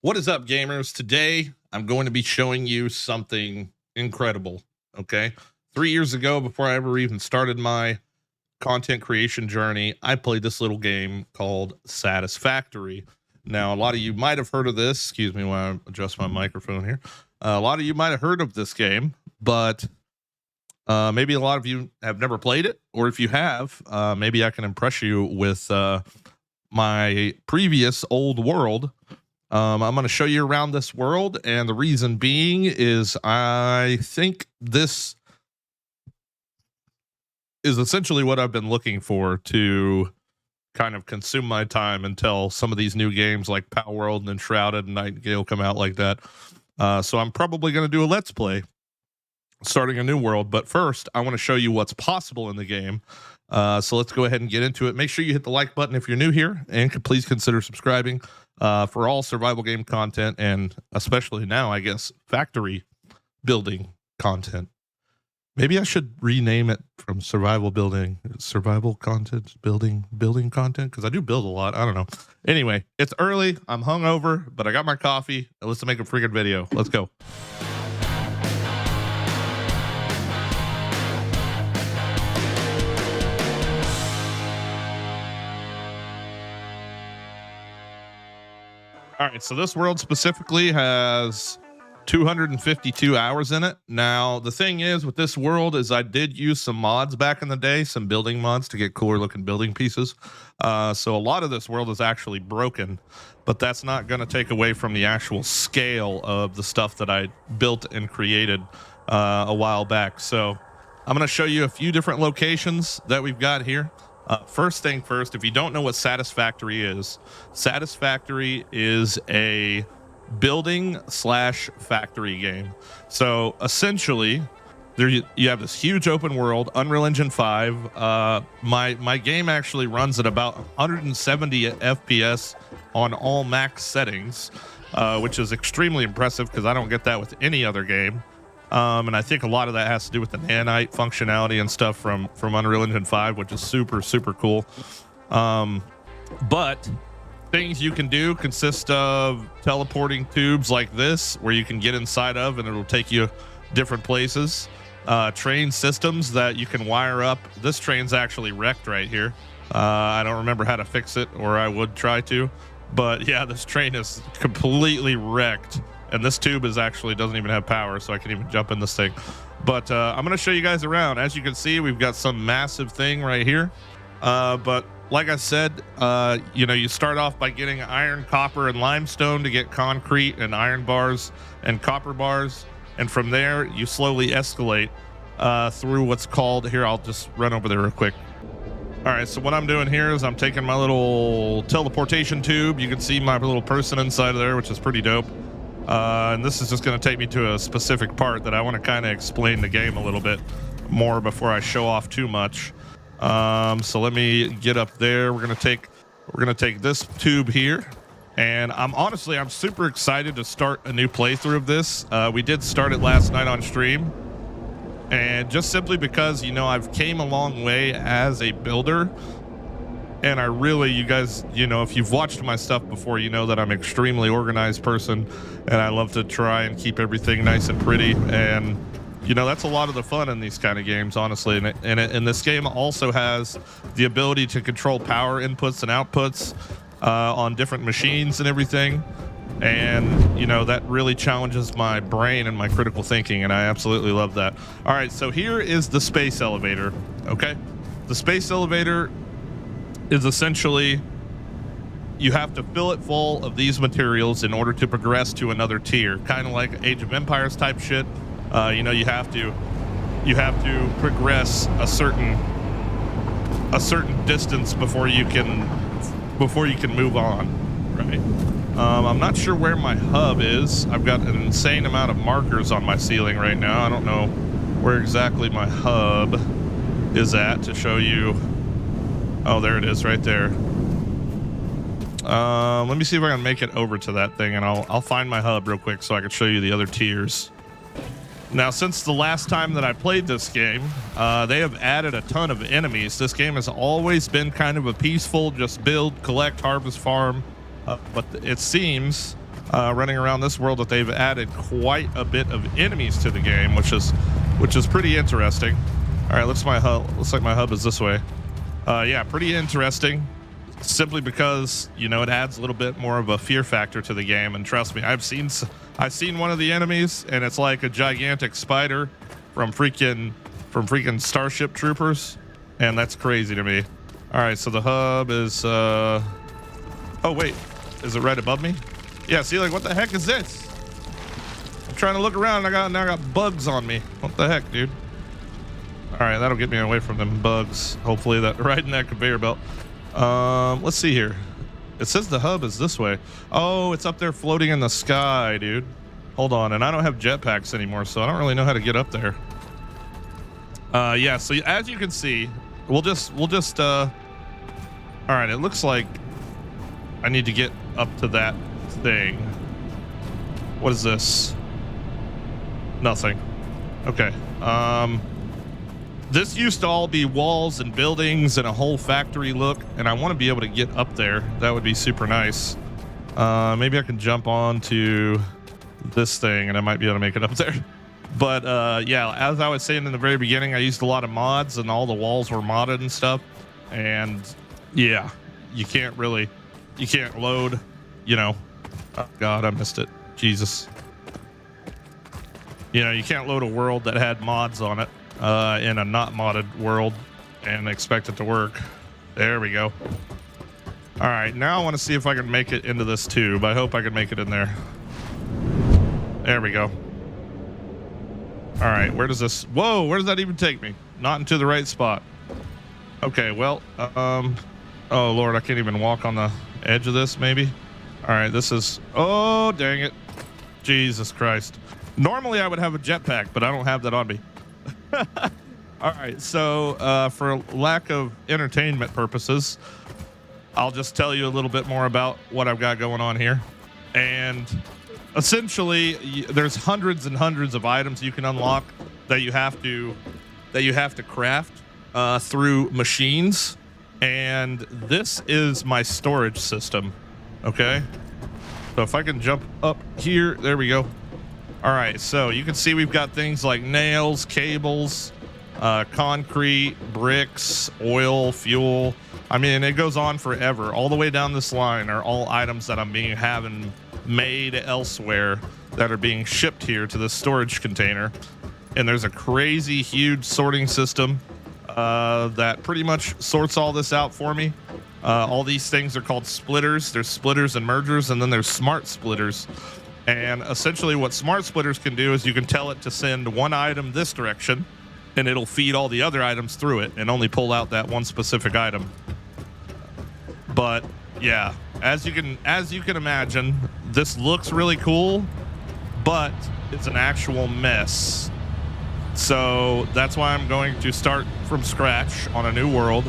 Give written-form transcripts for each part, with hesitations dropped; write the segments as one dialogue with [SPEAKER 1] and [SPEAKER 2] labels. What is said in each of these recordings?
[SPEAKER 1] What is up, gamers? Today, I'm going to be showing you something incredible. Okay. 3 years ago, before I ever even started my content creation journey, I played this little game called Satisfactory. Now, a lot of you might have heard of this. Excuse me while I adjust my microphone here. A lot of you might have heard of this game, but maybe a lot of you have never played it. Or if you have, maybe I can impress you with my previous old world. I'm going to show you around this world, and the reason being is I think this is essentially what I've been looking for to kind of consume my time until some of these new games like Power World and Enshrouded and Nightingale come out like that. So I'm probably going to do a Let's Play starting a new world, but first I want to show you what's possible in the game. So let's go ahead and get into it. Make sure you hit the like button if you're new here, and please consider subscribing for all survival game content, and especially now, I guess, factory building content. Maybe I should rename it from survival content, building content, because I do build a lot. I don't know. Anyway, it's early. I'm hungover, but I got my coffee. Let's make a freaking video. Let's go. All right, so this world specifically has 252 hours in it. Now, the thing is with this world is I did use some mods back in the day, some building mods to get cooler looking building pieces. So a lot of this world is actually broken, but that's not going to take away from the actual scale of the stuff that I built and created a while back. So I'm going to show you a few different locations that we've got here. First thing first, if you don't know what Satisfactory is a building / factory game. So essentially, there you have this huge open world, Unreal Engine 5. My game actually runs at about 170 FPS on all max settings, which is extremely impressive because I don't get that with any other game. And I think a lot of that has to do with the nanite functionality and stuff from Unreal Engine 5, which is super cool. But things you can do consist of teleporting tubes like this, where you can get inside of and it'll take you different places. Train systems that you can wire up. This train's actually wrecked right here. I don't remember how to fix it, or I would try to. But yeah, this train is completely wrecked. And this tube doesn't even have power, so I can even jump in this thing. But I'm going to show you guys around. As you can see, we've got some massive thing right here. But like I said, you start off by getting iron, copper, and limestone to get concrete and iron bars and copper bars. And from there, you slowly escalate through what's called, here, I'll just run over there real quick. All right, so what I'm doing here is I'm taking my little teleportation tube. You can see my little person inside of there, which is pretty dope. And this is just going to take me to a specific part that I want to kind of explain the game a little bit more before I show off too much. So let me get up there. We're going to take this tube here, and I'm super excited to start a new playthrough of this. We did start it last night on stream, and just simply because, I've came a long way as a builder. And I really, you guys, if you've watched my stuff before, you know that I'm an extremely organized person, and I love to try and keep everything nice and pretty. And, that's a lot of the fun in these kind of games, honestly. And this game also has the ability to control power inputs and outputs on different machines and everything. And, that really challenges my brain and my critical thinking, and I absolutely love that. All right, so here is the space elevator, okay? The space elevator is essentially, you have to fill it full of these materials in order to progress to another tier, kind of like Age of Empires type shit. You have to progress a certain distance before you can move on, right? I'm not sure where my hub is. I've got an insane amount of markers on my ceiling right now. I don't know where exactly my hub is at to show you. Oh, there it is right there. Let me see if I can make it over to that thing, and I'll find my hub real quick so I can show you the other tiers. Now, since the last time that I played this game, they have added a ton of enemies. This game has always been kind of a peaceful, just build, collect, harvest, farm. But it seems running around this world that they've added quite a bit of enemies to the game, which is pretty interesting. All right, looks like my hub is this way. Yeah, pretty interesting. Simply because, you know, it adds a little bit more of a fear factor to the game. And trust me, I've seen one of the enemies, and it's like a gigantic spider from freaking Starship Troopers, and that's crazy to me. All right, so the hub is oh wait, is it right above me? Yeah, see, like, what the heck is this? I'm trying to look around, and now I got bugs on me. What the heck, dude? All right, that'll get me away from them bugs. Hopefully that riding that conveyor belt. Let's see here. It says the hub is this way. Oh, it's up there floating in the sky, dude. Hold on, and I don't have jetpacks anymore, so I don't really know how to get up there. Yeah, so as you can see, we'll just all right, it looks like I need to get up to that thing. What is this? Nothing. Okay. This used to all be walls and buildings and a whole factory look, and I want to be able to get up there. That would be super nice. Maybe I can jump onto this thing and I might be able to make it up there. But yeah, as I was saying in the very beginning, I used a lot of mods and all the walls were modded and stuff. And yeah, you can't load, you know. Oh God, I missed it. Jesus. You know, you can't load a world that had mods on it in a not modded world and expect it to work. There we go. All right, now I want to see if I can make it into this tube. I hope I can make it in there. There we go. All right, where does this, whoa, where does that even take me? Not into the right spot. Okay, well, oh Lord, I can't even walk on the edge of this, maybe. All right, this is, oh, dang it. Jesus Christ. Normally I would have a jetpack, but I don't have that on me. All right, so for lack of entertainment purposes, I'll just tell you a little bit more about what I've got going on here. And essentially, there's hundreds and hundreds of items you can unlock that you have to craft through machines. And this is my storage system. Okay, so if I can jump up here, there we go. All right, so you can see we've got things like nails, cables, concrete, bricks, oil, fuel. I mean, it goes on forever. All the way down this line are all items that I'm having made elsewhere that are being shipped here to this storage container. And there's a crazy huge sorting system that pretty much sorts all this out for me. All these things are called splitters. There's splitters and mergers, and then there's smart splitters. And essentially what smart splitters can do is you can tell it to send one item this direction, and it'll feed all the other items through it and only pull out that one specific item. But yeah, as you can imagine, this looks really cool, but it's an actual mess. So that's why I'm going to start from scratch on a new world.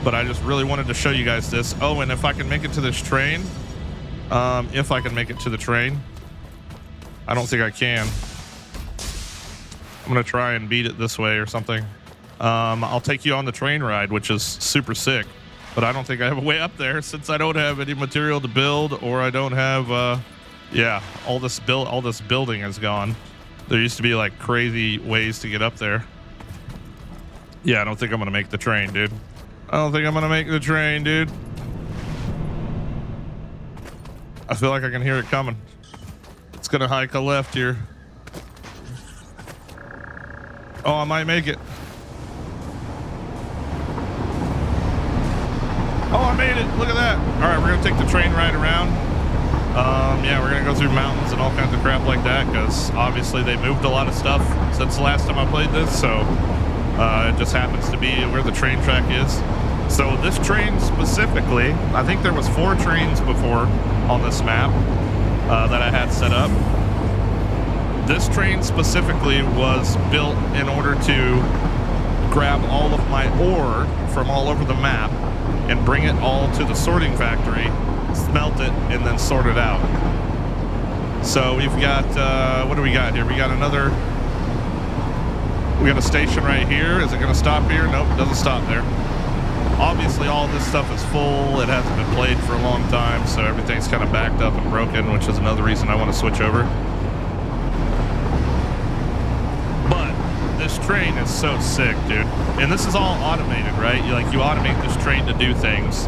[SPEAKER 1] But I just really wanted to show you guys this. Oh, and if I can make it to this train, if I can make it to the train, I don't think I can. I'm gonna try and beat it this way or something. I'll take you on the train ride, which is super sick, but I don't think I have a way up there since I don't have any material to build, or I don't have yeah, all this building is gone. There used to be like crazy ways to get up there. Yeah, I don't think I'm gonna make the train, dude. I don't think I'm gonna make the train, dude. I feel like I can hear it coming. It's gonna hike a left here. Oh, I might make it. Oh, I made it. Look at that. All right, we're gonna take the train ride around. Yeah, we're gonna go through mountains and all kinds of crap like that, because obviously they moved a lot of stuff since the last time I played this, so it just happens to be where the train track is. So this train specifically, I think there was 4 trains before on this map that I had set up. This train specifically was built in order to grab all of my ore from all over the map and bring it all to the sorting factory, smelt it, and then sort it out. So we've got, what do we got here? We got a station right here. Is it gonna stop here? Nope, it doesn't stop there. Obviously, all this stuff is full. It hasn't been played for a long time, so everything's kind of backed up and broken, which is another reason I want to switch over. But this train is so sick, dude. And this is all automated, right? You automate this train to do things.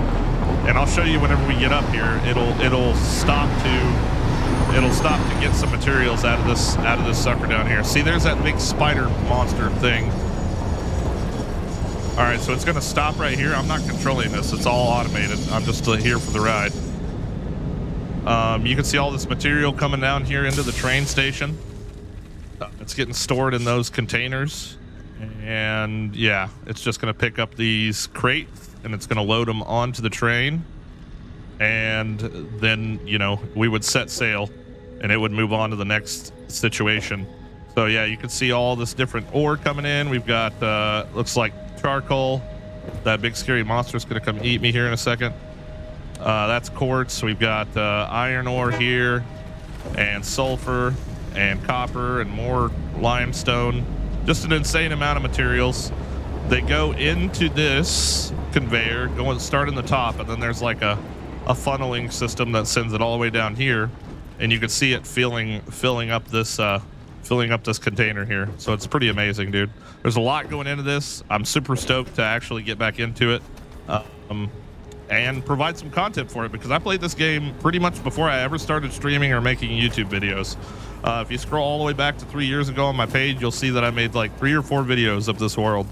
[SPEAKER 1] And I'll show you whenever we get up here. It'll stop to get some materials out of this sucker down here. See, there's that big spider monster thing. All right, so it's going to stop right here. I'm not controlling this. It's all automated. I'm just here for the ride. You can see all this material coming down here into the train station. It's getting stored in those containers. And yeah, it's just going to pick up these crates and it's going to load them onto the train. And then, you know, we would set sail and it would move on to the next situation. So yeah, you can see all this different ore coming in. We've got, looks like charcoal. That big scary monster is going to come eat me here in a second. That's quartz. We've got iron ore here and sulfur and copper and more limestone. Just an insane amount of materials. They go into this conveyor, start in the top, and then there's like a funneling system that sends it all the way down here, and you can see it filling up this container here. So it's pretty amazing, dude. There's a lot going into this. I'm super stoked to actually get back into it and provide some content for it, because I played this game pretty much before I ever started streaming or making YouTube videos. If you scroll all the way back to 3 years ago on my page, you'll see that I made like 3 or 4 videos of this world.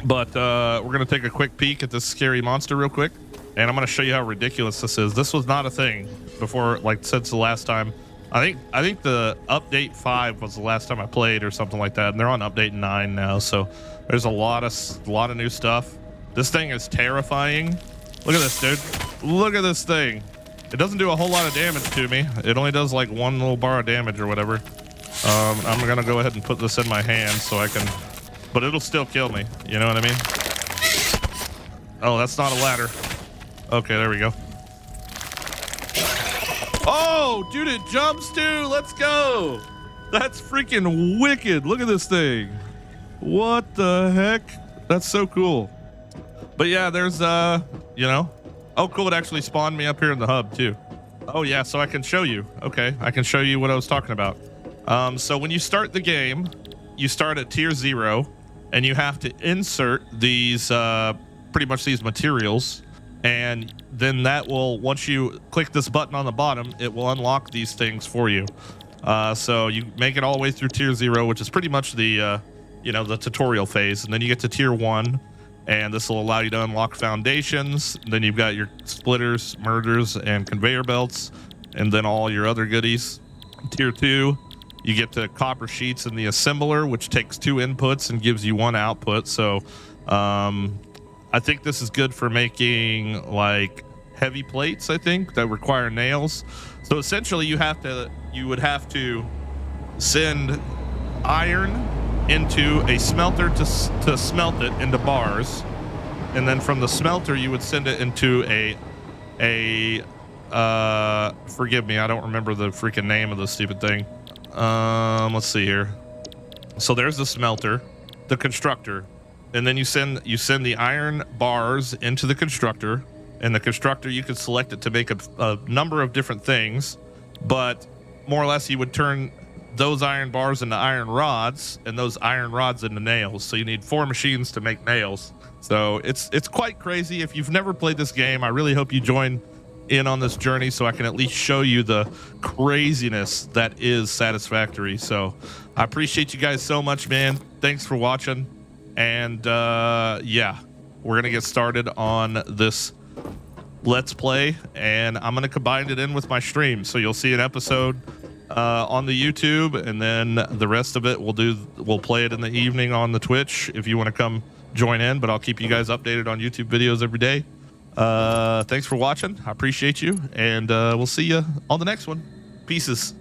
[SPEAKER 1] But we're going to take a quick peek at this scary monster real quick, and I'm going to show you how ridiculous this is. This was not a thing before, like, since the last time. I think the update 5 was the last time I played or something like that, and they're on update 9 now, so there's a lot of new stuff. This thing is terrifying. Look at this, dude. Look at this thing. It doesn't do a whole lot of damage to me. It only does like 1 little bar of damage or whatever. I'm gonna go ahead and put this in my hand so I can, but it'll still kill me. You know what I mean? Oh, that's not a ladder. Okay, there we go. Oh, dude, it jumps too. Let's go. That's freaking wicked. Look at this thing. What the heck? That's so cool. But yeah, there's, you know, oh, cool. It actually spawned me up here in the hub too. Oh yeah, so I can show you. Okay, I can show you what I was talking about. So when you start the game, you start at tier 0 and you have to insert these, pretty much these materials. And then that will, once you click this button on the bottom, it will unlock these things for you. So you make it all the way through tier 0, which is pretty much the, you know, the tutorial phase. And then you get to tier 1. And this will allow you to unlock foundations. Then you've got your splitters, mergers, and conveyor belts, and then all your other goodies. Tier 2, you get to copper sheets in the assembler, which takes 2 inputs and gives you 1 output. So I think this is good for making like heavy plates, I think, that require nails. So essentially you would have to send iron into a smelter to smelt it into bars, and then from the smelter you would send it into a forgive me, I don't remember the freaking name of the stupid thing. Let's see here. So there's the smelter, the constructor, and then you send the iron bars into the constructor, and the constructor, you could select it to make a number of different things, but more or less you would turn those iron bars into iron rods, and those iron rods into nails. So you need 4 machines to make nails. So it's quite crazy. If you've never played this game, I really hope you join in on this journey so I can at least show you the craziness that is Satisfactory. So I appreciate you guys so much, man. Thanks for watching. And yeah, we're gonna get started on this Let's Play, and I'm gonna combine it in with my stream. So you'll see an episode on the YouTube, and then the rest of it we'll play it in the evening on the Twitch if you want to come join in, but I'll keep you guys updated on YouTube videos every day. Thanks for watching. I appreciate you, and we'll see you on the next one. Pieces.